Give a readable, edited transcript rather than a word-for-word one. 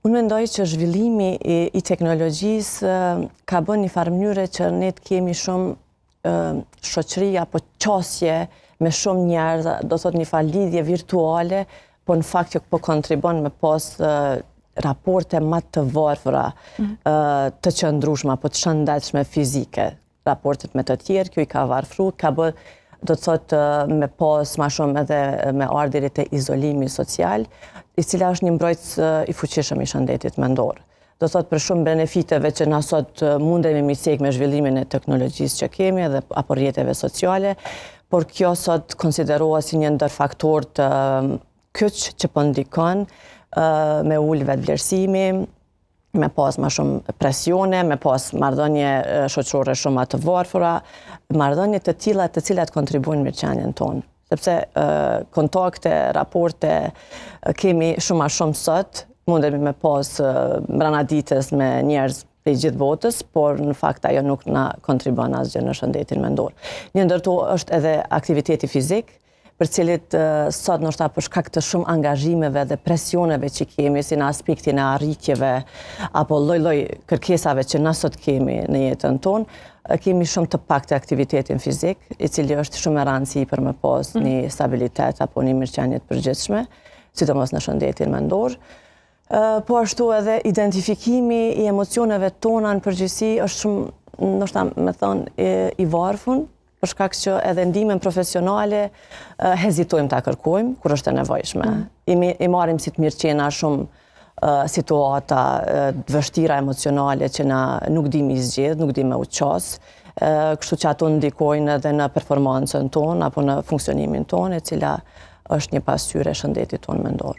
Unë mendoj që zhvillimi i teknologjisë ka bën një farë mënyre që ne të kemi shumë shoqëri apo qasje me shumë njerëz, do thot një farë lidhje virtuale, po në fakt që po kontribon me pas raporte më të varfëra, të qëndrueshme apo të shëndetshme fizike, raportet me të tjerë, kjo i ka varfru, ka bë, do të thot me pas më shumë edhe me ardhurit e izolimi social, i cila është një mbrojtës i fuqishëm i shëndetit mendor. Do thot për shumë benefiteve që na sot mundemi mi cek me zhvillimin e teknologjisë që kemi edhe apo rrjeteve sociale, por kjo sot konsiderohet si një ndër faktor të kyç që po ndikon me ul vetvlerësimi, me pas më shumë presione, me pas marrëdhënie shoqërore shumë të varfëra, marrëdhënie të tilla të cilat kontribuojnë mirëqenien tonë. Sepse kontakte, raporte kemi shumë a shumë sot, mundemi me pas mbrana ditës me njerëz prej gjithë botës, por në fakt ajo nuk na kontribon asgjë në shëndetin mendor. Një ndër to është edhe aktiviteti fizik, për cilit sot ndoshta për shkak të shumë angazhimeve dhe presioneve që kemi si në aspektin e arritjeve apo lloj-lloj kërkesave që na sot kemi në jetën tonë, kemi shumë të pak të aktivitetin fizik, i cili është shumë e rëndësishëm për me pas një stabilitet apo një mirëqenie të përgjithshme, sidomos në shëndetin mendor. Po ashtu edhe identifikimi i emocioneve tona në përgjithësi është shumë, ndoshta me thonë, i varfër, për shkak që edhe ndihmën profesionale hezitojmë ta kërkojmë kur është e nevojshme. I marrim si të mirëqena shumë situata të vështira emocionale që na nuk dimi zgjedh, nuk dimi u qas, kështu që ato ndikojnë edhe në performancën tonë apo në funksionimin tonë, e cila është një pasqyrë e shëndetit tonë mendor.